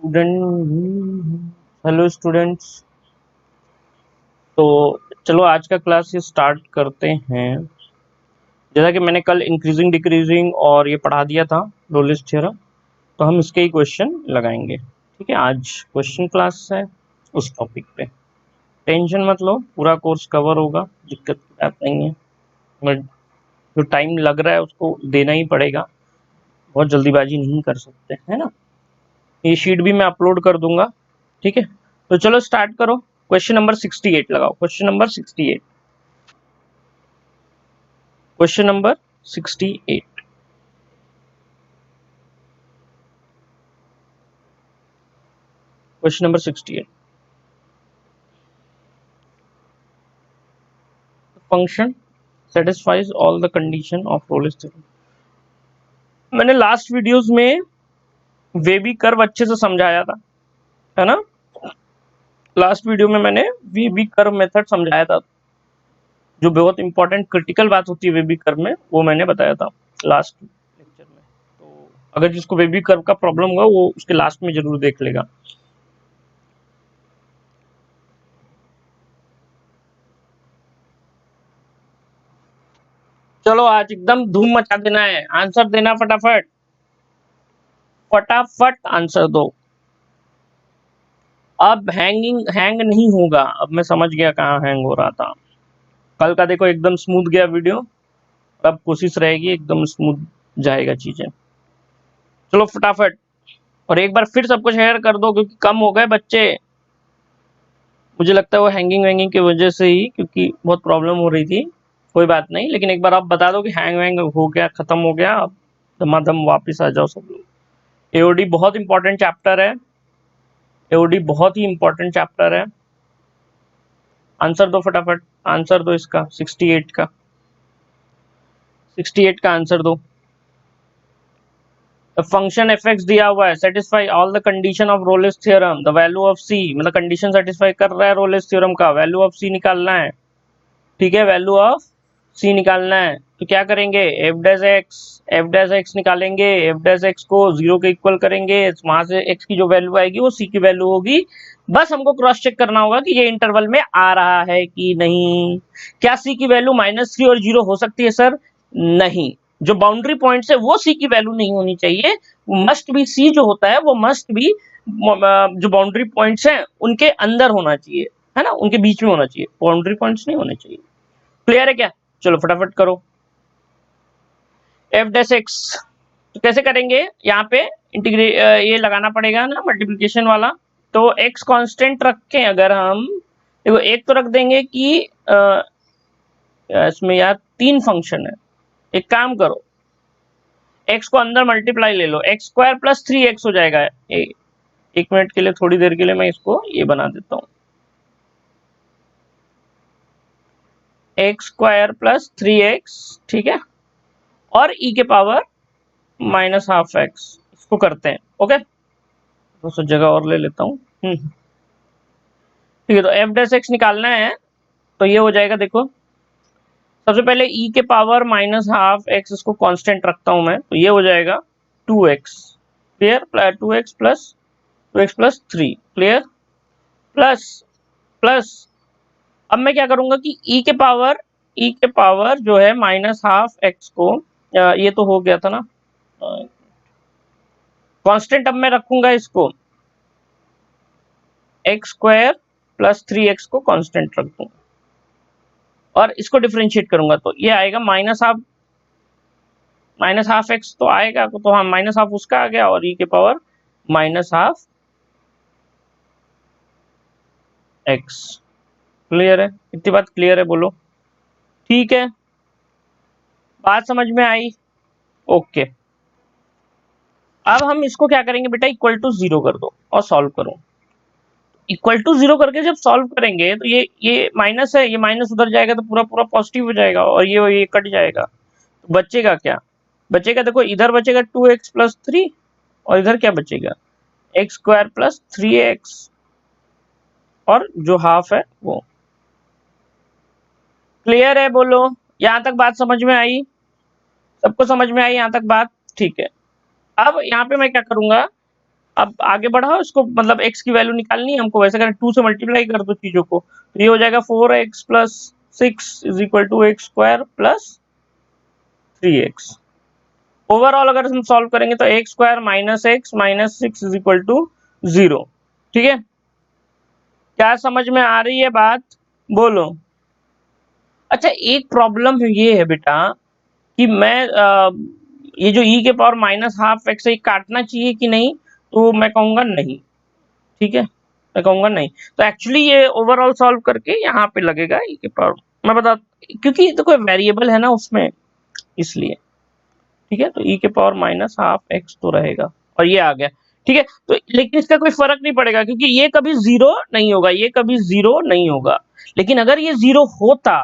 Student hello students. तो चलो आज का क्लास ये स्टार्ट करते हैं। जैसा कि मैंने कल इंक्रीजिंग डिक्रीजिंग और ये पढ़ा दिया था रोलिस थ्योरम, तो हम इसके ही क्वेश्चन लगाएंगे। ठीक है, आज क्वेश्चन क्लास है उस टॉपिक पे। टेंशन मत लो, पूरा कोर्स कवर होगा, दिक्कत की बात नहीं है। बट जो टाइम लग रहा है उसको देना ही पड़ेगा, बहुत जल्दीबाजी नहीं कर सकते, है ना। ये शीट भी मैं अपलोड कर दूंगा। ठीक है, तो चलो स्टार्ट करो। क्वेश्चन नंबर 68 लगाओ। Question number 68। Question number 68। Question number 68। Function satisfies all the condition of Rolle's theorem। मैंने लास्ट वीडियोस में वेबी कर्व अच्छे से समझाया था, है ना। लास्ट वीडियो में मैंने वेबी कर्व मेथड समझाया था, जो बहुत इंपॉर्टेंट क्रिटिकल बात होती है वेबी कर्व में, वो मैंने बताया था लास्ट लेक्चर में। तो अगर जिसको वेबी कर्व का प्रॉब्लम हुआ वो उसके लास्ट में जरूर देख लेगा। चलो आज एकदम धूम मचा देना है, आंसर देना फटाफट, फटाफट आंसर दो। अब हैंग नहीं होगा। अब मैं समझ गया कहाँ हैंग हो रहा था। कल का देखो एकदम स्मूथ गया वीडियो, अब कोशिश रहेगी एकदम स्मूथ जाएगा चीजें। चलो फटाफट, और एक बार फिर सबको शेयर कर दो क्योंकि कम हो गए बच्चे। मुझे लगता है वो हैंगिंग वैंगिंग की वजह से ही, क्योंकि बहुत प्रॉब्लम हो रही थी। कोई बात नहीं, लेकिन एक बार आप बता दो कि हैंग वैंग हो गया, खत्म हो गया, अब धमाधम वापिस आ जाओ सब लोग। एओडी बहुत इंपॉर्टेंट चैप्टर है, एओडी बहुत ही इंपॉर्टेंट चैप्टर है। आंसर दो फटाफट, आंसर दो इसका 68 का, 68 का आंसर दो। फंक्शन एफ एक्स दिया हुआ है, satisfy all the condition of Rolle's theorem, the value of c, मतलब कंडीशन सेटिस्फाई कर रहा है रोलेस थ्योरम का, वैल्यू ऑफ सी निकालना है। ठीक है, वैल्यू ऑफ सी निकालना है, तो क्या करेंगे, एफ डैश एक्स निकालेंगे। एफ डैश एक्स को 0 के इक्वल करेंगे, वहां से एक्स की जो वैल्यू आएगी वो सी की वैल्यू होगी। बस हमको क्रॉस चेक करना होगा कि ये इंटरवल में आ रहा है कि नहीं। क्या सी की वैल्यू -3 और 0 हो सकती है सर? नहीं। जो बाउंड्री पॉइंट है वो सी की वैल्यू नहीं होनी चाहिए। मस्ट बी सी जो होता है वो मस्ट बी जो बाउंड्री पॉइंट्स हैं उनके अंदर होना चाहिए, है ना, उनके बीच में होना चाहिए, बाउंड्री पॉइंट्स नहीं होने चाहिए। क्लियर है क्या? चलो फटाफट करो। एफ डैश एक्स तो कैसे करेंगे, यहाँ पे इंटीग्रेट ये लगाना पड़ेगा ना, मल्टीप्लिकेशन वाला। तो एक्स कांस्टेंट रखें अगर हम, देखो एक तो रख देंगे कि इसमें यार 3 फंक्शन है। एक काम करो, एक्स को अंदर मल्टीप्लाई ले लो, एक्स स्क्वायर प्लस 3x हो जाएगा। एक मिनट के लिए, थोड़ी देर के लिए मैं इसको ये बना देता हूँ, एक्स स्क्वायर प्लस 3x, ठीक है, और e के पावर -12x, इसको करते हैं। ओके, तो जगह और ले लेता हूँ। ठीक है, तो एफ डैश एक्स निकालना है, तो ये हो जाएगा। देखो सबसे पहले e के पावर -12x, इसको कांस्टेंट रखता हूं मैं, तो ये हो जाएगा 2x। Clear, 2x plus 3, clear, plus अब मैं क्या करूंगा कि e के पावर जो है -12x को, ये तो हो गया था ना कांस्टेंट, अब मैं रखूंगा इसको एक्स स्क्वायर प्लस 3x को कांस्टेंट रख दूंगा और इसको डिफरेंशिएट करूंगा, तो ये आएगा -12x तो आएगा, तो हाँ -12 उसका आ गया और e के पावर -12x। क्लियर है? इतनी बात क्लियर है? बोलो ठीक है, बात समझ में आई? ओके, अब हम इसको क्या करेंगे बेटा, इक्वल टू 0 कर दो और सॉल्व करो। इक्वल टू 0 करके जब सॉल्व करेंगे तो ये माइनस है, ये माइनस उधर जाएगा तो पूरा पूरा पॉजिटिव हो जाएगा और ये कट जाएगा, तो बचेगा क्या? बचेगा, देखो इधर बचेगा 2x प्लस 3 और इधर क्या बचेगा, एक्स स्क्वायर प्लस 3x और जो हाफ है वो। क्लियर है? बोलो, यहाँ तक बात समझ में आई? सबको समझ में आई यहाँ तक बात? ठीक है, अब यहाँ पे मैं क्या करूंगा, अब आगे बढ़ाओ इसको, मतलब x की वैल्यू निकालनी है हमको, वैसे करें 2 से मल्टीप्लाई कर दो चीजों को, तो ये हो जाएगा 4x plus 6 is equal to x square plus 3x। Overall अगर हम सॉल्व करेंगे तो x square minus x minus 6 is equal to 0। ठीक है, क्या समझ में आ रही है बात, बोलो। अच्छा एक प्रॉब्लम ये है बेटा कि मैं ये जो e के पावर माइनस हाफ एक्स है काटना चाहिए कि नहीं, तो मैं कहूंगा नहीं। ठीक है, मैं कहूंगा नहीं, तो एक्चुअली ये ओवरऑल सॉल्व करके यहाँ पे लगेगा e के पावर, मैं बता, क्योंकि ये तो कोई वेरिएबल है ना उसमें, इसलिए। ठीक है, तो e के पावर माइनस हाफ एक्स तो रहेगा और ये आ गया। ठीक है, तो लेकिन इसका कोई फर्क नहीं पड़ेगा क्योंकि ये कभी जीरो नहीं होगा, ये कभी जीरो नहीं होगा। लेकिन अगर ये जीरो होता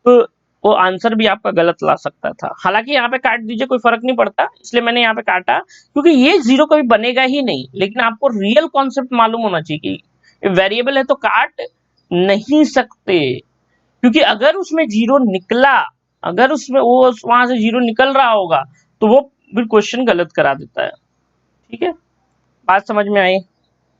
तो वो आंसर भी आपका गलत ला सकता था। हालांकि यहाँ पे काट दीजिए, कोई फर्क नहीं पड़ता, इसलिए मैंने यहाँ पे काटा, क्योंकि ये जीरो कभी बनेगा ही नहीं। लेकिन आपको रियल कॉन्सेप्ट मालूम होना चाहिए कि वेरिएबल है तो काट नहीं सकते, क्योंकि अगर उसमें जीरो निकला, अगर उसमें वो वहां से जीरो निकल रहा होगा तो वो फिर क्वेश्चन गलत करा देता है। ठीक है, बात समझ में आई,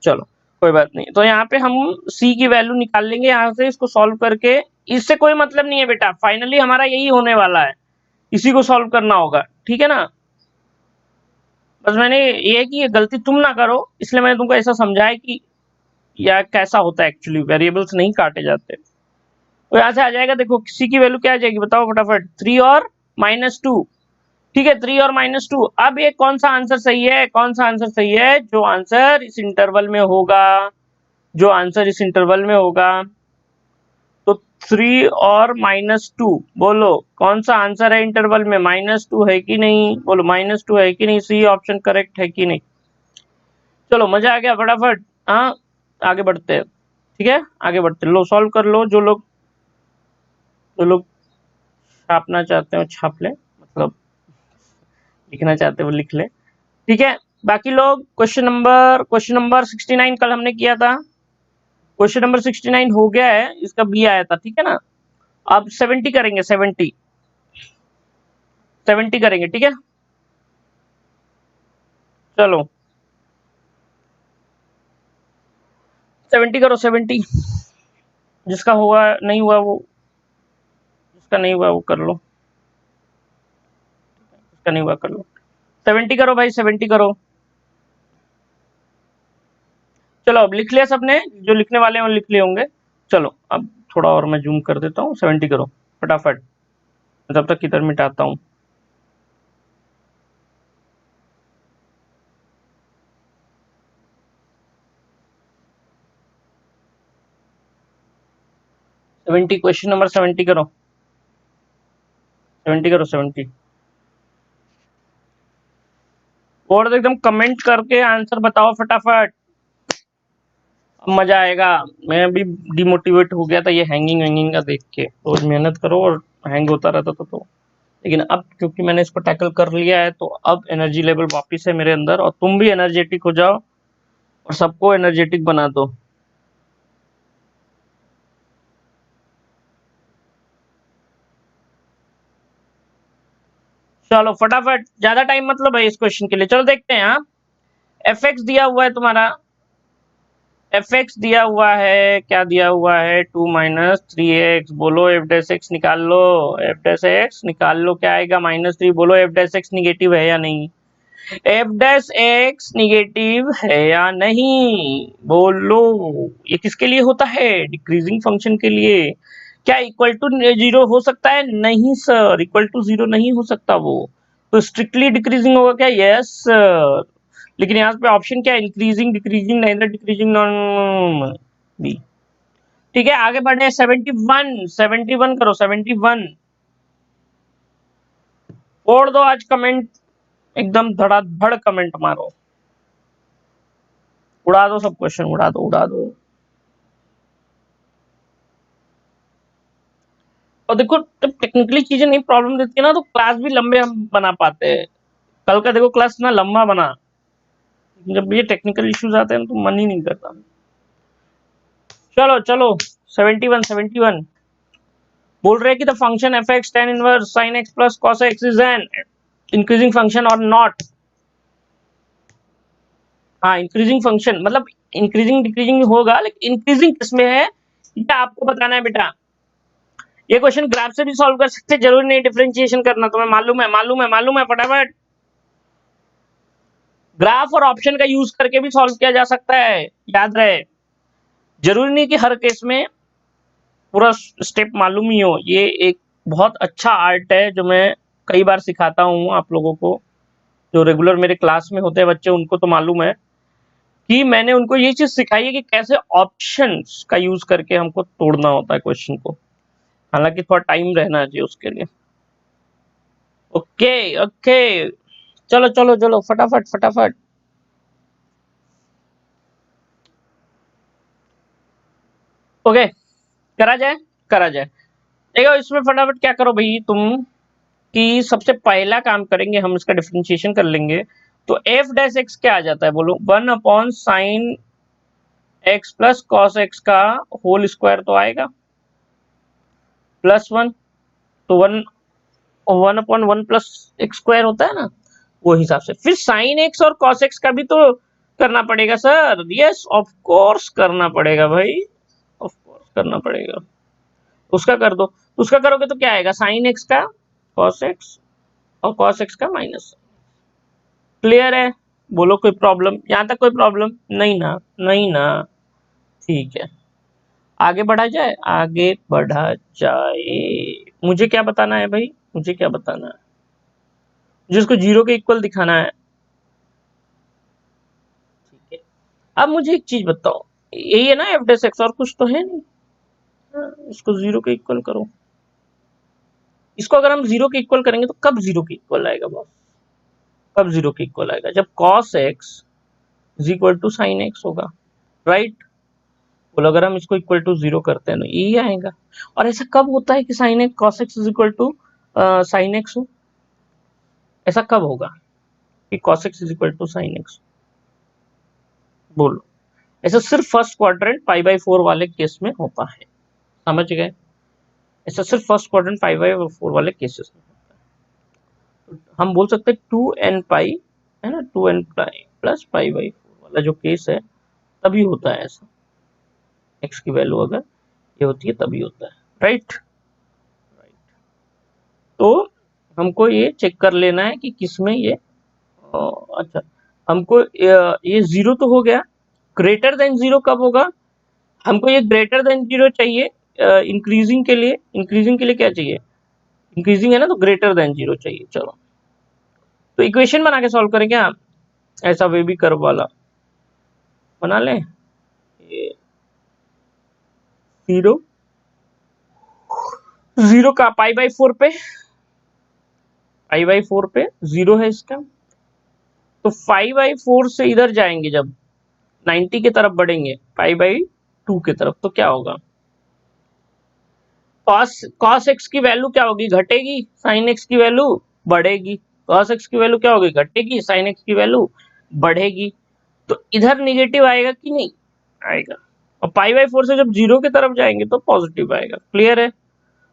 चलो कोई बात नहीं। तो यहाँ पे हम c की वैल्यू निकाल लेंगे यहाँ से, इसको सॉल्व करके। इससे कोई मतलब नहीं है बेटा, फाइनली हमारा यही होने वाला है, इसी को सॉल्व करना होगा। ठीक है ना, बस मैंने ये है कि ये गलती तुम ना करो, इसलिए मैंने तुमको ऐसा समझाया कि या कैसा होता है, एक्चुअली वेरिएबल्स नहीं काटे जाते। तो यहाँ से आ जाएगा, देखो c की वैल्यू क्या आ जाएगी बताओ फटाफट, 3 और -2। ठीक है, 3 और -2। अब ये कौन सा आंसर सही है, कौन सा आंसर सही है, जो आंसर इस इंटरवल में होगा, जो आंसर इस इंटरवल में होगा। तो 3 और -2, बोलो कौन सा आंसर है इंटरवल में, -2 है कि नहीं, बोलो -2 है कि नहीं, सी ऑप्शन करेक्ट है कि नहीं। चलो मजा आ गया, फटाफट हाँ आगे बढ़ते हैं। ठीक है, आगे बढ़ते, लो सॉल्व कर लो, जो लोग छापना चाहते हो छाप ले, मतलब लिखना चाहते हो लिख ले। ठीक है, बाकी लोग क्वेश्चन नंबर 69 कल हमने किया था, क्वेश्चन नंबर 69 हो गया है, इसका बी आया था। ठीक है ना, अब 70 करेंगे, 70 करेंगे। ठीक है, चलो 70 करो, 70। जिसका हुआ नहीं हुआ वो, जिसका नहीं हुआ वो कर लो, जिसका नहीं हुआ कर लो। 70 करो भाई, 70 करो। चलो अब लिख लिया सबने, जो लिखने वाले हैं वो लिख लिए होंगे। चलो अब थोड़ा और मैं जूम कर देता हूँ, 70 करो फटाफट, तब तक किधर मिटाता हूँ। क्वेश्चन नंबर 70 करो, 70 करो, 70। और एकदम कमेंट करके आंसर बताओ फटाफट, मजा आएगा। मैं भी डिमोटिवेट हो गया था ये हैंगिंग का देख के, रोज मेहनत करो और हैंग होता रहता था तो। लेकिन अब क्योंकि मैंने इसको टैकल कर लिया है तो अब एनर्जी लेवल वापस है मेरे अंदर, और तुम भी एनर्जेटिक हो जाओ और सबको एनर्जेटिक बना दो। चलो फटाफट, ज्यादा टाइम मतलब है इस क्वेश्चन के लिए, चलो देखते हैं। हाँ, एफ एक्स दिया हुआ है तुम्हारा, एफ एक्स दिया हुआ है, क्या दिया हुआ है, 2 - 3x, बोलो एफ डैश एक्स निकाल लो, एफ डैश एक्स निकाल लो, क्या आएगा -3, बोलो एफ डैश एक्स निगेटिव है या नहीं, एफ डैश एक्स निगेटिव है या नहीं, बोलो। ये किसके लिए होता है, डिक्रीजिंग फंक्शन के लिए। क्या इक्वल टू 0 हो सकता है, नहीं सर, इक्वल टू 0 नहीं हो सकता वो, तो स्ट्रिक्टली डिक्रीजिंग होगा क्या, यस सर। लेकिन यहाँ पे ऑप्शन क्या है, increasing decreasing, neither decreasing non B. ठीक है, आगे बढ़े, 71 करो, 71 छोड़ दो आज कमेंट, एकदम धड़ाधड़ कमेंट मारो, उड़ा दो सब क्वेश्चन, उड़ा दो उड़ा दो। और देखो जब टेक्निकली चीजें नहीं प्रॉब्लम देती है ना, तो क्लास भी लंबे हम बना पाते हैं। कल का देखो क्लास ना लंबा बना, जब ये टेक्निकल इश्यूज आते हैं तो मन ही नहीं करता। चलो चलो 71 बोल रहे हैं कि the function F x tan inverse sin x plus cos x is an increasing function और नॉट। हाँ इंक्रीजिंग फंक्शन मतलब इंक्रीजिंग डिक्रीजिंग होगा, लेकिन इंक्रीजिंग किसमें है ये आपको बताना है बेटा। ये क्वेश्चन ग्राफ से भी सॉल्व कर सकते, जरूरी नहीं डिफरेंशिएशन करना, तुम्हें मालूम है, मालूम है फटाफट। ग्राफ और ऑप्शन का यूज करके भी सॉल्व किया जा सकता है, याद रहे। जरूरी नहीं कि हर केस में पूरा स्टेप मालूम ही हो। ये एक बहुत अच्छा आर्ट है जो मैं कई बार सिखाता हूँ आप लोगों को, जो रेगुलर मेरे क्लास में होते हैं बच्चे, उनको तो मालूम है कि मैंने उनको ये चीज सिखाई है कि कैसे ऑप्शंस का यूज करके हमको तोड़ना होता है क्वेश्चन को। हालांकि थोड़ा टाइम रहना चाहिए उसके लिए। ओके ओके, चलो चलो चलो फटाफट फटाफट। ओके, करा जाए करा जाए। देखो इसमें फटाफट क्या करो भाई तुम, कि सबसे पहला काम करेंगे हम, इसका डिफरेंशिएशन कर लेंगे। तो एफ डैश एक्स क्या आ जाता है बोलो, 1/sin x plus cos x का होल स्क्वायर तो आएगा, +1। तो 1/1 प्लस एक्स स्क्वायर होता है ना, वो हिसाब से फिर साइन एक्स और कॉस एक्स का भी तो करना पड़ेगा सर। यस ऑफ कोर्स करना पड़ेगा भाई, ऑफ कोर्स करना पड़ेगा। उसका कर दो, उसका करोगे तो क्या आएगा, साइन एक्स का कॉस एक्स और कॉस एक्स का माइनस। क्लियर है, बोलो कोई प्रॉब्लम यहाँ तक, कोई प्रॉब्लम नहीं ना, नहीं ना, ठीक है। आगे बढ़ा जाए, आगे बढ़ा जाए। मुझे क्या बताना है भाई, मुझे क्या बताना है, मुझे इसको जीरो के इक्वल दिखाना है, ठीक है। अब मुझे एक चीज बताओ, यही है ना एफ डेस एक्स, और कुछ तो है नहीं। हाँ, इसको जीरो के इक्वल करो। इसको अगर हम जीरो के इक्वल करेंगे तो कब जीरो के इक्वल आएगा बॉस, कब जीरो के इक्वल आएगा, जब cos x is equal to sine x होगा, राइट। बोलो अगर हम इसको इक्वल टू जीरो करते हैं तो यही आएगा। और ऐसा कब होता है कि sine x cos x is equal to sine x हो, ऐसा कब होगा कि cos x is equal to sine x, बोलो। ऐसा सिर्फ फर्स्ट क्वाड्रेंट π/4 वाले केस में होता है, समझ गए। ऐसा सिर्फ फर्स्ट क्वाड्रेंट π/4 वाले केसेस में होता है। तो हम बोल सकते हैं 2n पाई, है ना, 2n पाई प्लस π/4 वाला जो केस है, तभी होता है ऐसा। x की वैल्यू अगर ये होती है तभी होता है, राइट। तो हमको ये चेक कर लेना है कि किसमें ये अच्छा, हमको ये जीरो तो हो गया, ग्रेटर देन जीरो कब होगा, हमको ये ग्रेटर देन जीरो चाहिए। इंक्रीजिंग के लिए, इंक्रीजिंग के लिए क्या चाहिए, इंक्रीजिंग है ना, तो ग्रेटर देन जीरो चाहिए। चलो तो इक्वेशन बना के सॉल्व करें क्या, ऐसा वे भी कर्व वाला बना लें। ये जीरो, जीरो का π/4 पे, π/4 पे जीरो है इसका, तो 5/4 से इधर जाएंगे जब 90 की तरफ बढ़ेंगे π/2 की तरफ, तो क्या होगा, cos x की वैल्यू क्या होगी, घटेगी, sin x की वैल्यू बढ़ेगी। cos x की वैल्यू क्या होगी, घटेगी, sin x की वैल्यू बढ़ेगी। तो इधर निगेटिव आएगा कि नहीं आएगा, और π/4 से जब जीरो की तरफ जाएंगे तो पॉजिटिव आएगा। क्लियर है।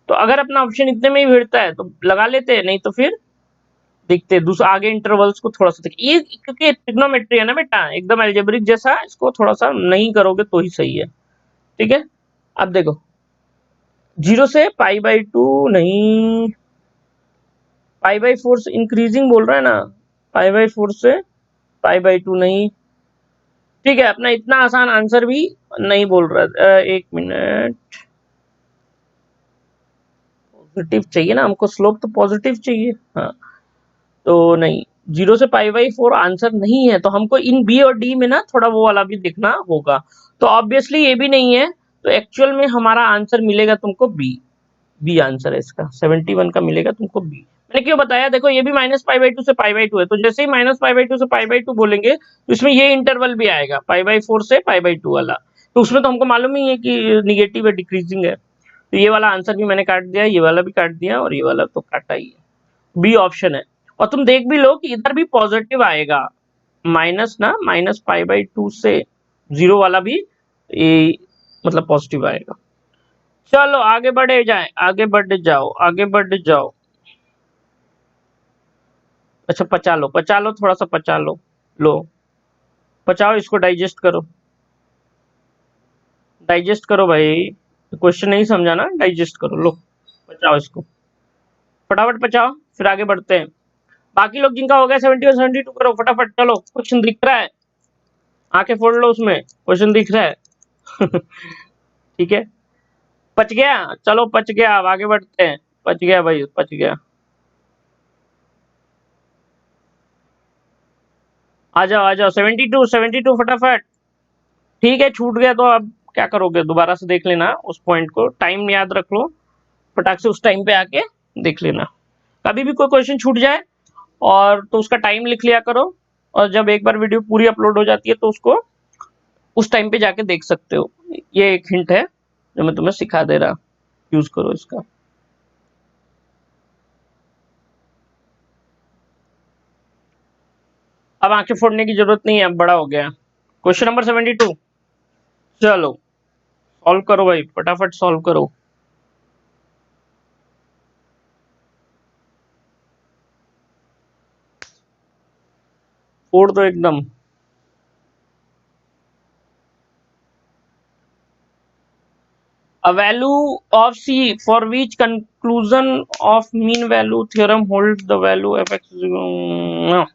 तो अगर अपना ऑप्शन इतने में ही भिड़ता है तो लगा लेते हैं, नहीं तो फिर देखते हैं दूसरा आगे इंटरवल्स को थोड़ा सा देखिए। ये क्योंकि ट्रिग्नोमेट्री है ना बेटा, एकदम अलजेब्रिक जैसा, इसको थोड़ा सा नहीं करोगे तो ही सही है, ठीक है। अब देखो जीरो से π/2 नहीं, π/4 से इंक्रीजिंग बोल रहा है ना, π/4 से π/2 नहीं, ठीक है। अपना इतना आसान आंसर भी नहीं बोल रहा है। एक मिनट, पॉजिटिव चाहिए ना हमको, स्लोप तो पॉजिटिव चाहिए, हाँ। तो नहीं, जीरो से π/4 आंसर नहीं है, तो हमको इन बी और डी में ना थोड़ा वो वाला भी देखना होगा। तो ऑब्वियसली ये भी नहीं है, तो एक्चुअल में हमारा आंसर मिलेगा तुमको बी, बी आंसर है इसका, 71 का मिलेगा तुमको बी। मैंने क्यों बताया, देखो ये भी -π/2 से π/2 है, तो जैसे ही -π/2 से π/2 बोलेंगे तो इसमें ये इंटरवल भी आएगा π/4 से π/2 वाला। तो उसमें तो हमको मालूम ही है कि निगेटिव है, डिक्रीजिंग है। तो ये वाला आंसर भी मैंने काट दिया, ये वाला भी काट दिया, और ये वाला तो काटा ही है, बी ऑप्शन है। और तुम देख भी लो कि इधर भी पॉजिटिव आएगा, माइनस ना, -π/2 से जीरो वाला भी ये मतलब पॉजिटिव आएगा। चलो आगे बढ़े जाए, आगे बढ़ जाओ, आगे बढ़ जाओ। अच्छा पचा लो, पचा लो, थोड़ा सा पचा लो, लो पचाओ इसको, डाइजेस्ट करो, डाइजेस्ट करो भाई, क्वेश्चन नहीं समझा ना, डाइजेस्ट करो, लो पचाओ इसको, फटाफट पचाओ, फिर आगे बढ़ते हैं। बाकी लोग जिनका हो गया 70 और 72 करो फटाफट, चलो क्वेश्चन दिख रहा है, आंखें फोड़ लो, उसमें क्वेश्चन दिख रहा है। ठीक है, पच गया, चलो पच गया, अब आगे बढ़ते हैं, पच गया भाई, पच गया, आ जाओ आ जाओ, 72 72 फटाफट। ठीक है, छूट गया तो अब क्या करोगे, दोबारा से देख लेना उस पॉइंट को, टाइम याद रख लो, फटाक से उस टाइम पे आके देख लेना, कभी भी कोई क्वेश्चन छूट जाए और तो उसका टाइम लिख लिया करो, और जब एक बार वीडियो पूरी अपलोड हो जाती है तो उसको उस टाइम पे जाके देख सकते हो। ये एक हिंट है जो मैं तुम्हें सिखा दे रहा, यूज करो इसका। अब आंखें फोड़ने की जरूरत नहीं है, अब बड़ा हो गया। क्वेश्चन नंबर 72, चलो सॉल्व करो भाई, फटाफट सॉल्व करो। फोड़ दो एकदम। A value of C for which conclusion of mean value theorem holds the value f x is equal-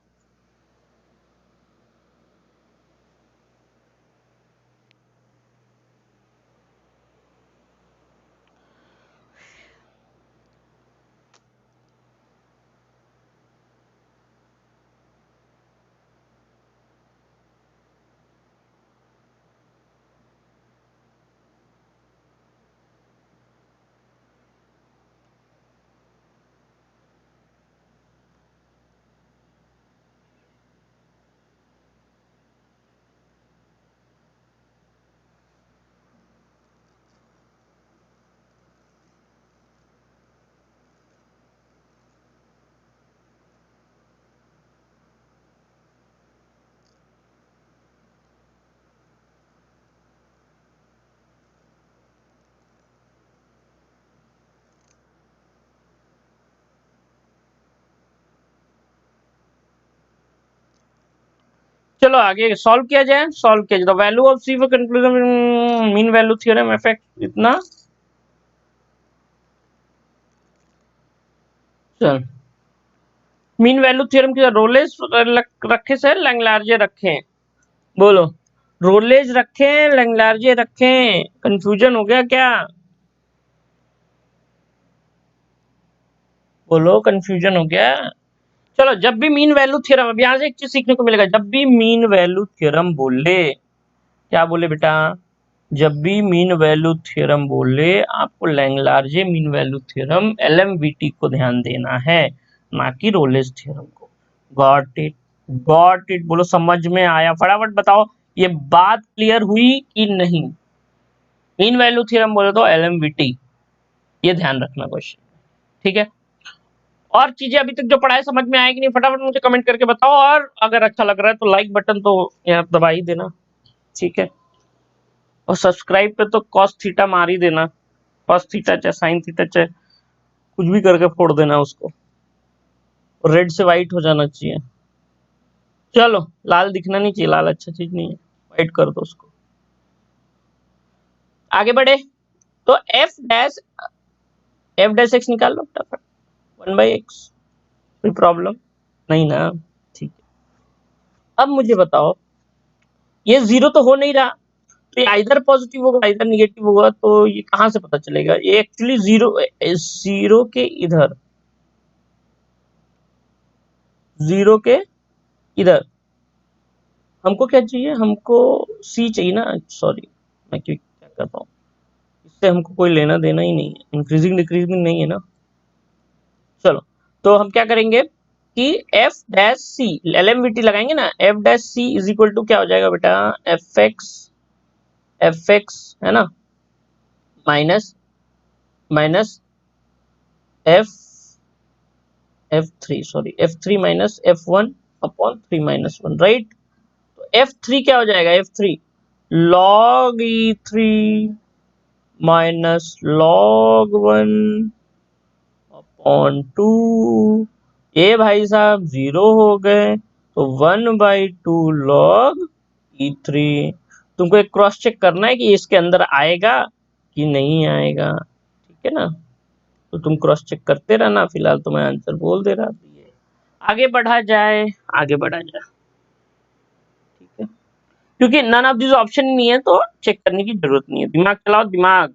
चलो आगे सॉल्व किया जाए, सॉल्व किया जाए। Value of C for conclusion mean value theorem effect इतना, चल मीन वैल्यू थ्योरम की Rolle's रखे से लैंग्लार्जे रखे, बोलो रोलेज रखे लैंग्लार्जे रखे, कंफ्यूजन हो गया क्या, बोलो कंफ्यूजन हो गया। चलो जब भी मीन वैल्यू थ्योरम, अब यहां से एक चीज सीखने को मिलेगा, जब भी मीन वैल्यू थ्योरम बोले, क्या बोले बेटा, जब भी मीन वैल्यू थ्योरम बोले आपको लैंग्लार्जे मीन वैल्यू थ्योरम एलएमवीटी को ध्यान देना है, ना कि रोलेज थ्योरम को। गॉट इट, गॉट इट, बोलो समझ में आया, फटाफट बताओ ये बात क्लियर हुई कि नहीं। मीन वैल्यू थ्योरम बोले तो एलएमवीटी, ये ध्यान रखना क्वेश्चन, ठीक है। और चीजें अभी तक जो पढ़ाई समझ में आएगी नहीं, फटाफट मुझे कमेंट करके बताओ, और अगर अच्छा लग रहा है तो लाइक बटन तो यार दबा ही देना, ठीक है। और सब्सक्राइब पे तो कॉस थीटा मार ही देना, कॉस थीटा चाहे साइन थीटा चाहे कुछ भी करके फोड़ देना उसको, रेड से व्हाइट हो जाना चाहिए। चलो लाल दिखना नहीं चाहिए, लाल अच्छा चीज नहीं है, व्हाइट कर दो उसको। आगे बढ़े तो एफ डैश एक्स निकाल लो फटाफट, 1/x, कोई प्रॉब्लम नहीं ना, ठीक है। अब मुझे बताओ ये जीरो तो हो नहीं रहा, तो ये इधर पॉजिटिव होगा इधर निगेटिव होगा, तो ये कहां से पता चलेगा, ये एक्चुअली जीरो, जीरो के इधर, जीरो के इधर हमको क्या चाहिए, हमको सी चाहिए ना, सॉरी मैं क्या कर रहा हूँ, इससे हमको कोई लेना देना ही नहीं है, इंक्रीजिंग डिक्रीजिंग नहीं है ना। चलो तो हम क्या करेंगे कि एफ डैश सी, एलएमवीटी लगाएंगे ना, F dash C is equal to क्या हो जाएगा बेटा, एफ एक्स है ना, minus minus F F three, sorry F three minus F one upon three minus one, right. तो एफ थ्री क्या हो जाएगा, F three log E three minus log one upon two, ये भाई साहब जीरो हो गए, तो 1/2 लॉग E3 तुमको एक क्रॉस चेक करना है कि इसके अंदर आएगा कि नहीं आएगा, ठीक है ना। तो तुम क्रॉस चेक करते रहना, फिलहाल तो मैं आंसर बोल दे रहा था। आगे बढ़ा जाए, आगे बढ़ा जाए, ठीक है, क्योंकि नन ऑफ दिस ऑप्शन नहीं है तो चेक करने की जरूरत नहीं है। दिमाग चलाओ दिमाग।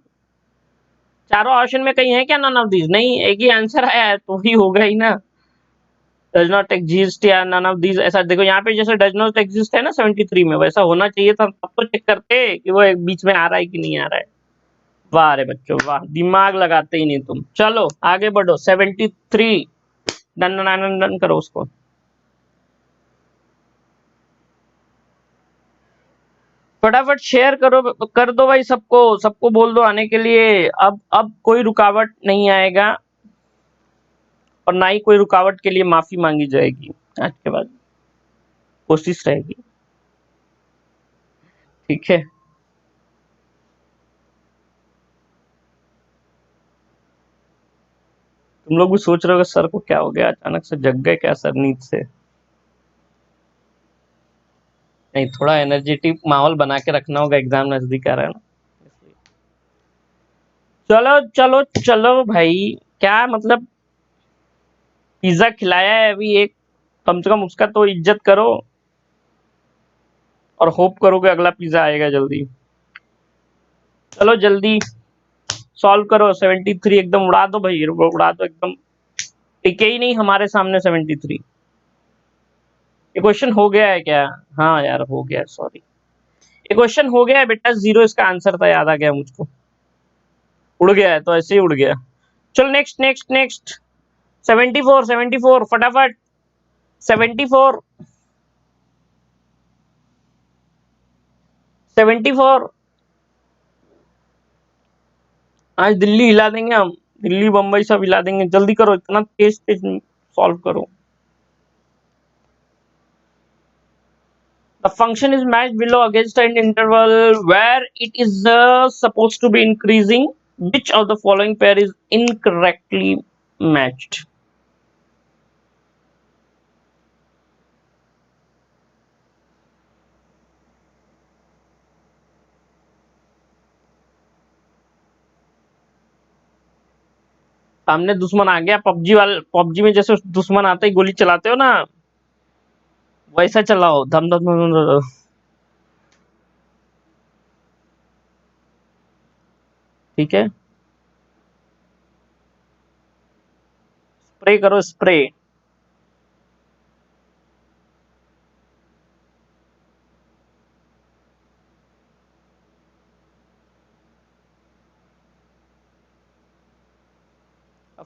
चारों ऑप्शन में कहीं है क्या नन ऑफ दिस? नहीं, एक ही आंसर आया है तो ही होगा ही ना। डज नॉट एग्जिस्ट या नन ऑफ दिस, ऐसा देखो यहाँ पे जैसे डज नॉट एग्जिस्ट है ना 73 में, वैसा होना चाहिए था, तब तो चेक करते कि वो एक बीच में आ रहा है कि नहीं आ रहा है। वाह रे बच्चों वाह, दिमाग लगाते ही नहीं तुम। चलो आगे बढ़ो। 73 डन डन डन डन करो उसको। फटाफट शेयर करो, कर दो भाई सबको, सबको बोल दो आने के लिए। अब कोई रुकावट नहीं आएगा और ना ही कोई रुकावट के लिए माफी मांगी जाएगी आज के बाद, कोशिश रहेगी, ठीक है। तुम लोग भी सोच रहे हो सर को क्या हो गया, अचानक से जग गए क्या सर नींद से? नहीं, थोड़ा एनर्जेटिक माहौल बना के रखना होगा, एग्जाम नजदीक आ रहा है ना। चलो चलो चलो भाई, क्या मतलब, पिज्जा खिलाया है अभी एक, कम से कम उसका तो इज्जत करो और होप करो कि अगला पिज्जा आएगा जल्दी। चलो जल्दी सॉल्व करो। 73 एकदम उड़ा दो भाई, उड़ा दो एकदम, टिके ही नहीं हमारे सामने 73। ये क्वेश्चन हो गया है क्या? हाँ यार हो गया, सॉरी। ये क्वेश्चन हो गया है बेटा, जीरो इसका आंसर था, याद आ गया मुझको। उड़ गया है तो ऐसे ही उड़ गया। चलो नेक्स्ट नेक्स्ट नेक्स्ट। 74 74 फटाफट। 74 74। आज दिल्ली हिला देंगे हम, दिल्ली बम्बई सब हिला देंगे, जल्दी करो, इतना तेज तेज सॉल्व करो। The function is matched below against an interval where it is supposed to be increasing. Which of the following pair is incorrectly matched? सामने दुश्मन आ गया, पबजी वाले, पबजी में जैसे दुश्मन आते ही गोली चलाते हो ना, वैसा चलाओ, धम धम धम धम धम। ठीक है, स्प्रे करो spray.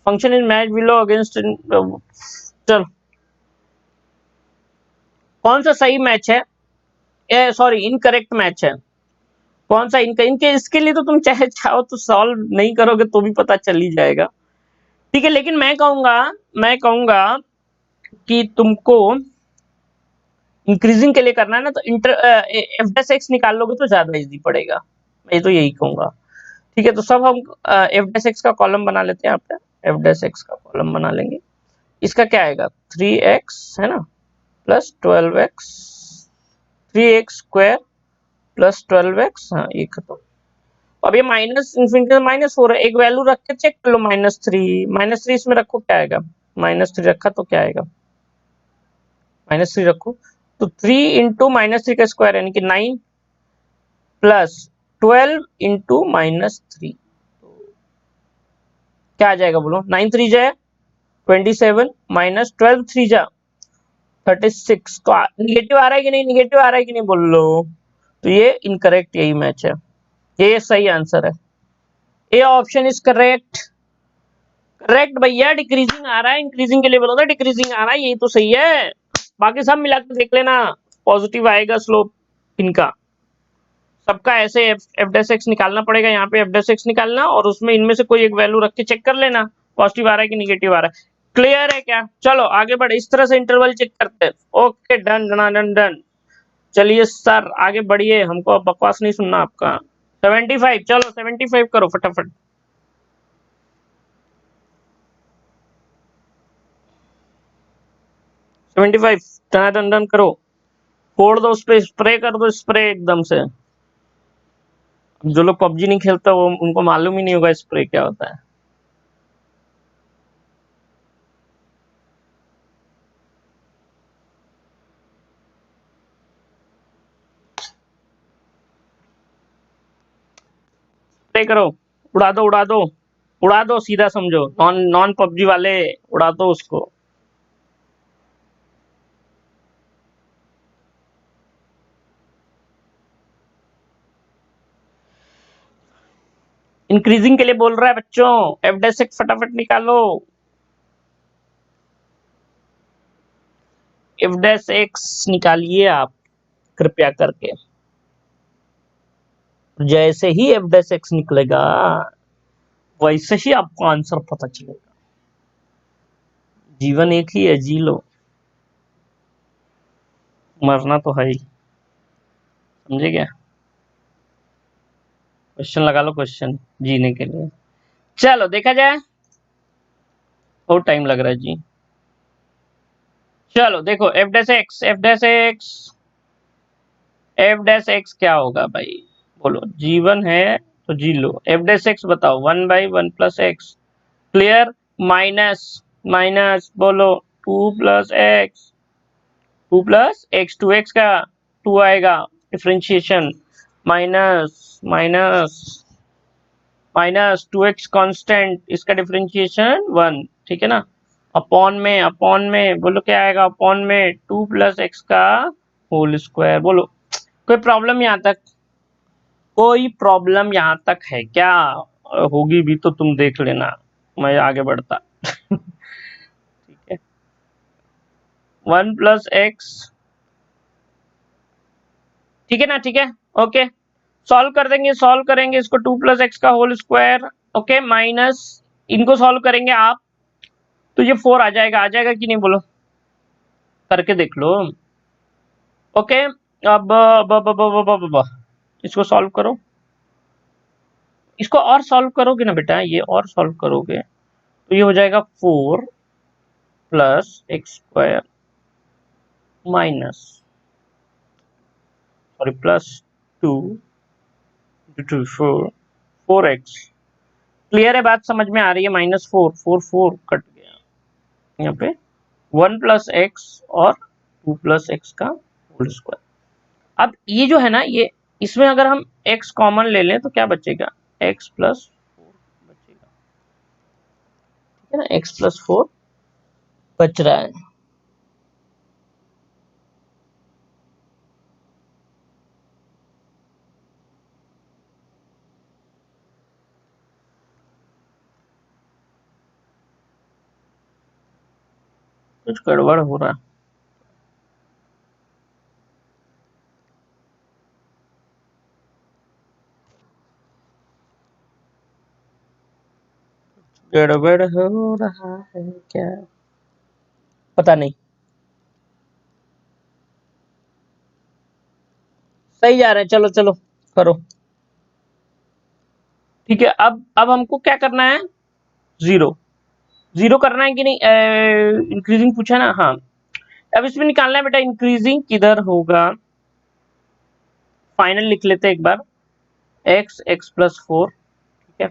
Function is match below against, चल कौन सा सही मैच है, सॉरी इनकरेक्ट मैच है, कौन सा इनका, इनके इसके लिए तो तुम चाहे चाहो तो सॉल्व नहीं करोगे तो भी पता चल ही जाएगा, ठीक है। लेकिन मैं कहूंगा कि तुमको इंक्रीजिंग के लिए करना है ना, तो इंटर एफ डैश एक्स निकाल लोगे तो ज्यादा इजी पड़ेगा, मैं तो यही कहूंगा, ठीक है। तो सब हम एफ डैश एक्स का कॉलम बना लेते हैं, यहाँ पे एफ डैश एक्स का कॉलम बना लेंगे। इसका क्या आएगा, 3x है ना, plus 12x, 3x square plus 12x, हाँ ये खत्म। अब ये माइनस इन्फिनिटी -4 है, एक वैल्यू रख के चेक कर लो, -3 इसमें रखो क्या आएगा, -3 रखा तो क्या आएगा, -3 रखो तो 3 इंटू -3 का स्क्वायर यानी कि 9 प्लस 12 इंटू -3, क्या आ जाएगा बोलो, 9 3 जा 27 माइनस 12 3 जा 36, तो निगेटिव आ रहा है कि नहीं, निगेटिव आ रहा है कि नहीं बोल लो। तो ये इनकरेक्ट, यही मैच है, ये सही आंसर है, A option is correct. Correct भैया, डिक्रीजिंग आ रहा है, इंक्रीजिंग के लिए बोला था, डिक्रीजिंग आ रहा है, यही तो सही है। बाकी सब मिलाकर देख लेना, पॉजिटिव आएगा स्लोप इनका, सबका ऐसे एफ डैश एक्स निकालना पड़ेगा, यहाँ पे एफ डैश एक्स निकालना और उसमें इनमें से कोई एक वैल्यू रख के चेक कर लेना, पॉजिटिव आ रहा है कि निगेटिव आ रहा है। क्लियर है क्या? चलो आगे बढ़े, इस तरह से इंटरवल चेक करते हैं। Okay done done done done. चलिए सर आगे बढ़िए, हमको अब बकवास नहीं सुनना आपका। 75, चलो 75 करो फटाफट। 75 डन डन डन करो। फोड़ दो, उस पे स्प्रे कर दो, स्प्रे एकदम से। जो लोग पबजी नहीं खेलते वो उनको मालूम ही नहीं होगा स्प्रे क्या होता है। स्प्रे करो, उड़ा दो उड़ा दो उड़ा दो, सीधा समझो, नॉन नॉन पबजी वाले, उड़ा दो उसको। इंक्रीजिंग के लिए बोल रहा है बच्चों, एफ डैश एक्स फटाफट निकालो। एफ डैश एक्स निकालिए आप, कृपया करके। जैसे ही एफ डैश एक्स निकलेगा वैसे ही आपको आंसर पता चलेगा। जीवन एक ही है, जी लो, मरना तो है ही, समझे क्या? क्वेश्चन लगा लो, क्वेश्चन जीने के लिए। चलो देखा जाए, बहुत टाइम लग रहा है जी। चलो देखो, F dash x, F dash x, F dash x क्या होगा भाई? बोलो, जीवन है तो जी लो। एफ डैश एक्स बताओ, 1/1 + x, क्लियर। माइनस माइनस बोलो, 2 + x, 2 + x, 2x का 2 आएगा, differentiation, minus minus minus 2x constant, इसका डिफरेंशिएशन 1, ठीक है ना। अपॉन में बोलो क्या आएगा, अपॉन में 2 + x का होल स्क्वायर। बोलो, कोई प्रॉब्लम यहाँ तक? कोई प्रॉब्लम यहाँ तक है क्या? होगी भी तो तुम देख लेना, मैं आगे बढ़ता। ठीक है, 1 + x, ठीक है ना, ठीक है, ओके। सॉल्व कर देंगे, सॉल्व करेंगे इसको, 2 + x का होल स्क्वायर, ओके, माइनस, इनको सॉल्व करेंगे आप तो ये 4 आ जाएगा कि नहीं बोलो, करके देख लो। ओके, अब इसको सॉल्व करो, इसको और सॉल्व करोगे ना बेटा, ये और सॉल्व करोगे तो ये हो जाएगा 4 + x² minus, sorry, +2 × 4, 4x। Clear है बात, समझ में आ रही है? -4, 4 4 कट गया यहाँ पे, 1 + x और 2 + x का होल स्क्वायर। अब ये जो है ना, ये इसमें अगर हम x कॉमन ले लें तो क्या बचेगा, x + 4 बचेगा, ठीक है ना, x + 4 बच रहा है। कुछ गड़बड़ हो रहा है। गड़बड़ हो रहा है क्या, पता नहीं। सही जा रहे हैं, चलो चलो करो। ठीक है, अब हमको क्या करना है, जीरो, जीरो करना है कि नहीं? इंक्रीजिंग पूछा ना, हाँ। अब इसमें निकालना है बेटा, इंक्रीजिंग किधर होगा, फाइनल लिख लेते हैं एक बार, x, x + 4, ठीक है,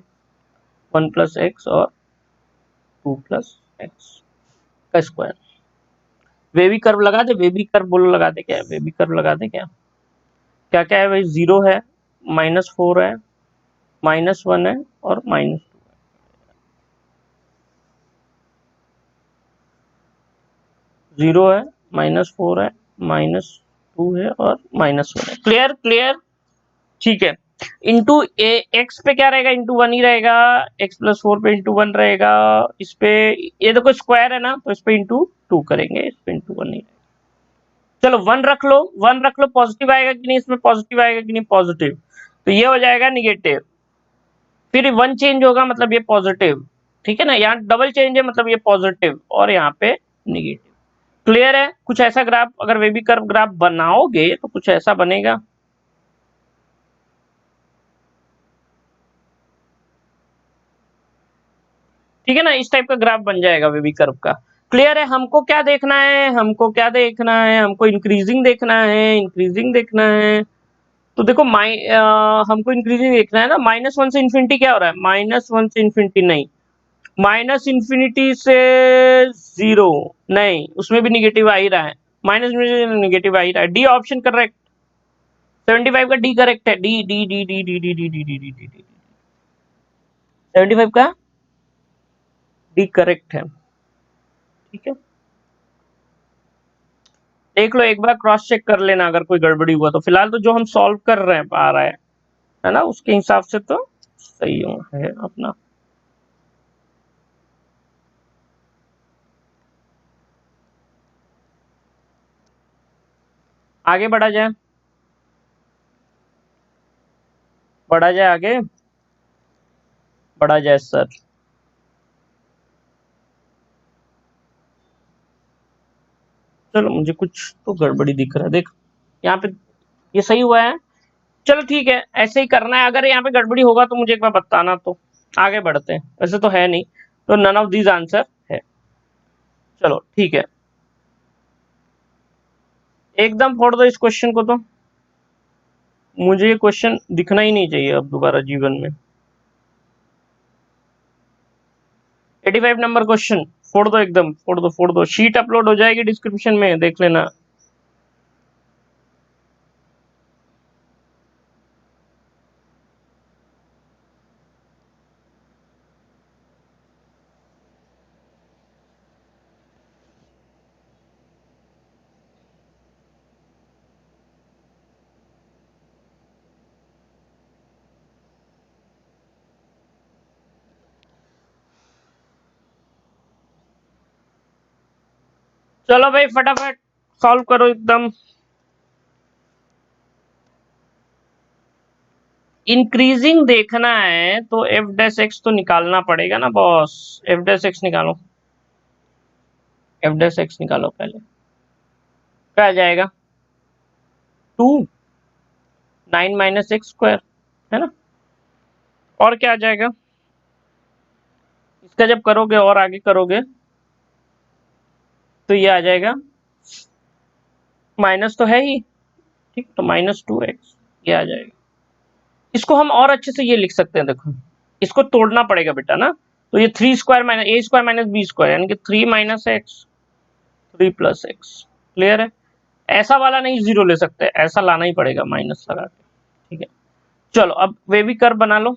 1 + x और 2 + x का स्क्वायर। बेबी कर्व लगा दे, बेबी कर्व बोलो, लगा दे क्या, बेबी कर्व लगा दे क्या? क्या क्या है भाई, 0 है, -4 है, -1 है और -2। 0 है, -4 है, -2 है और -1 है। क्लियर क्लियर, ठीक है। इंटू एक्स पे क्या रहेगा, इंटू 1 ही रहेगा, x + 4 पे इंटू 1 रहेगा, इस पे ये देखो स्क्वायर है ना, तो इस पे इंटू 2 करेंगे, इस पे इंटू 1 ही। चलो 1 रख लो, 1 रख लो, पॉजिटिव आएगा कि नहीं, इसमें पॉजिटिव आएगा कि नहीं, पॉजिटिव, तो ये हो जाएगा निगेटिव, फिर 1 चेंज होगा मतलब ये पॉजिटिव, ठीक है ना, यहाँ डबल चेंज है मतलब ये पॉजिटिव और यहाँ पे निगेटिव। क्लियर है? कुछ ऐसा ग्राफ, अगर बेबी कर्व ग्राफ बनाओगे तो कुछ ऐसा बनेगा, ठीक है ना, इस टाइप का ग्राफ बन जाएगा बेबी कर्व का। क्लियर है? हमको क्या देखना है, हमको क्या देखना है, हमको इंक्रीजिंग देखना है, इंक्रीजिंग देखना है। तो देखो हमको इंक्रीजिंग देखना है ना। -1 से इन्फिनिटी क्या हो रहा है? -1 से इन्फिनिटी नहीं, माइनस इन्फिनिटी से 0 नहीं, उसमें भी निगेटिव आ ही रहा है, माइनस में निगेटिव आ ही रहा है। डी ऑप्शन करेक्ट, 75 का डी करेक्ट है। D D D D D D D D D D D D 75 का डी करेक्ट है। ठीक है, देख लो एक बार, क्रॉस चेक कर लेना अगर कोई गड़बड़ी हुआ तो। फिलहाल तो जो हम सॉल्व कर रहे हैं आ रहा है ना, उसके हिसाब से तो सही है अपना। आगे बढ़ा जाए, बढ़ा जाए आगे, बढ़ा जाए सर। चलो मुझे कुछ तो गड़बड़ी दिख रहा है, देख यहाँ पे ये सही हुआ है। चलो ठीक है, ऐसे ही करना है। अगर यहाँ पे गड़बड़ी होगा तो मुझे एक बार बताना, तो आगे बढ़ते हैं। वैसे तो है नहीं, तो नन ऑफ दीज आंसर है। चलो ठीक है, एकदम फोड़ दो इस क्वेश्चन को। तो मुझे ये क्वेश्चन दिखना ही नहीं चाहिए अब दोबारा जीवन में। 85 नंबर क्वेश्चन फोड़ दो, एकदम फोड़ दो, फोड़ दो। शीट अपलोड हो जाएगी डिस्क्रिप्शन में, देख लेना। चलो भाई फटाफट सॉल्व करो एकदम। इंक्रीजिंग देखना है तो एफ डैश एक्स तो निकालना पड़ेगा ना बॉस। एफ डैश एक्स निकालो, एफ डैश एक्स निकालो पहले। क्या आ जाएगा? 2 9 माइनस एक्स स्क्वायर, है ना। और क्या आ जाएगा? इसका जब करोगे और आगे करोगे तो ये आ जाएगा, माइनस तो है ही, ठीक, तो -2x ये आ जाएगा। इसको हम और अच्छे से ये लिख सकते हैं, देखो इसको तोड़ना पड़ेगा बेटा ना। तो ये 3 स्क्वायर माइनस ए स्क्वायर माइनस बी स्क्वायर, यानी कि 3 minus x 3 plus x. Clear है? ऐसा वाला नहीं जीरो ले सकते, ऐसा लाना ही पड़ेगा माइनस लगा के। ठीक है, चलो अब वे भी कर बना लो।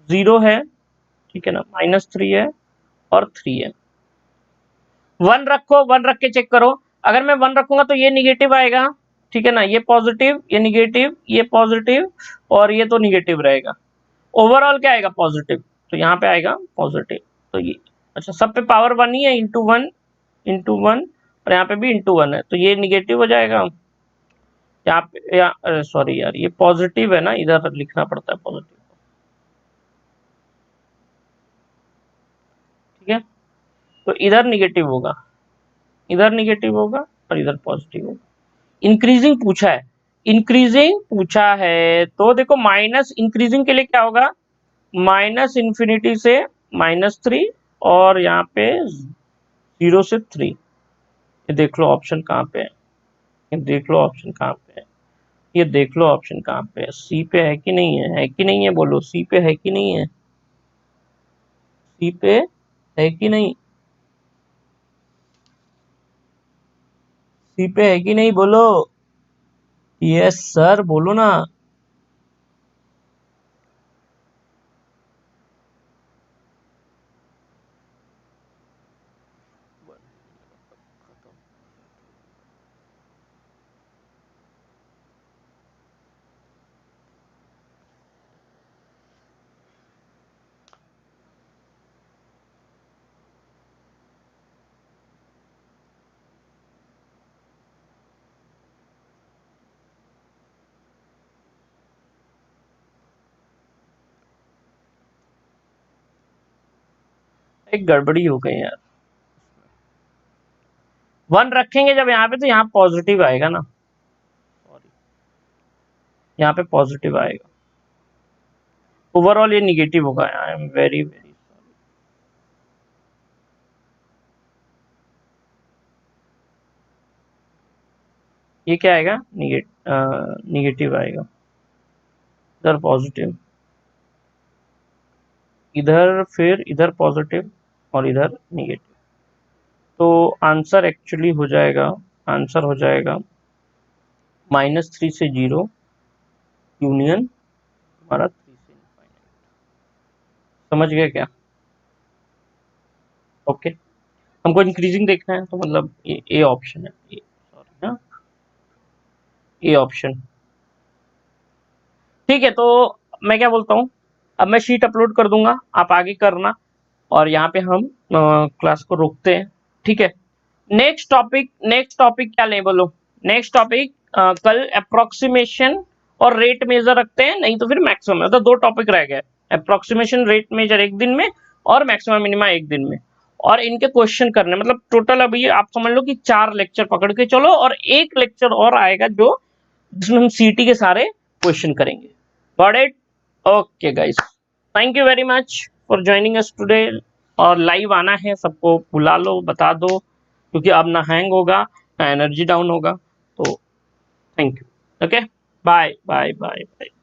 0 है, ठीक है ना, -3 है और 3 है। 1 रखो, 1 रख के चेक करो। अगर मैं 1 रखूंगा तो ये निगेटिव आएगा, ठीक है ना, ये पॉजिटिव, ये निगेटिव, ये पॉजिटिव और ये तो निगेटिव रहेगा। ओवरऑल क्या आएगा? पॉजिटिव, तो यहाँ पे आएगा पॉजिटिव। तो ये अच्छा, सब पे पावर 1 ही है, इंटू वन और यहाँ पे भी इंटू 1 है, तो ये निगेटिव हो जाएगा। यहाँ पे सॉरी यार, ये पॉजिटिव है ना, इधर लिखना पड़ता है पॉजिटिव। ठीक है, तो इधर निगेटिव होगा, इधर निगेटिव होगा और इधर पॉजिटिव होगा। इंक्रीजिंग पूछा है, इंक्रीजिंग पूछा है तो देखो माइनस इंक्रीजिंग के लिए क्या होगा? माइनस इन्फिनिटी से -3 और यहाँ पे 0 से 3। ये देख लो ऑप्शन कहाँ पे है, ये देख लो ऑप्शन कहाँ पे है, ये देख लो ऑप्शन कहाँ पे है। सी पे है कि नहीं है? है कि नहीं है? बोलो, सी पे है कि नहीं है? सी पे है कि नहीं? सी पे है कि नहीं? बोलो यस सर, बोलो ना। एक गड़बड़ी हो गई यार। 1 रखेंगे जब यहाँ पे तो यहाँ पॉजिटिव आएगा ना, सॉरी, यहाँ पे पॉजिटिव आएगा। ओवरऑल ये निगेटिव होगा। आई एम वेरी वेरी ये क्या आएगा, निगेटिव आएगा, इधर पॉजिटिव, इधर फिर इधर पॉजिटिव और इधर निगेटिव। तो आंसर एक्चुअली हो जाएगा, आंसर हो जाएगा -3 से 0 यूनियन हमारा 3 से इनफाइनाइट। समझ गए क्या? ओके, हमको इंक्रीजिंग देखना है तो मतलब ए ऑप्शन है, सॉरी ना, ए ऑप्शन। ठीक है, तो मैं क्या बोलता हूँ, अब मैं शीट अपलोड कर दूंगा, आप आगे करना, और यहाँ पे हम क्लास को रोकते हैं। ठीक है, नेक्स्ट टॉपिक क्या ले बोलो, नेक्स्ट टॉपिक कल अप्रोक्सीमेशन और रेट मेजर रखते हैं, नहीं तो फिर मैक्सिमम, मतलब 2 टॉपिक रह गए, अप्रोक्सीमेशन रेट मेजर एक दिन में और मैक्सिमम मिनिमा एक दिन में, और इनके क्वेश्चन करने, मतलब टोटल अभी आप समझ लो कि 4 लेक्चर पकड़ के चलो, और एक लेक्चर और आएगा जो जिसमें हम सीटी के सारे क्वेश्चन करेंगे। Got it? Okay guys, thank you very much for joining us today. और लाइव आना है सबको, बुला लो, बता दो, क्योंकि अब ना हैंग होगा ना एनर्जी डाउन होगा। तो thank you. Okay, bye bye bye bye.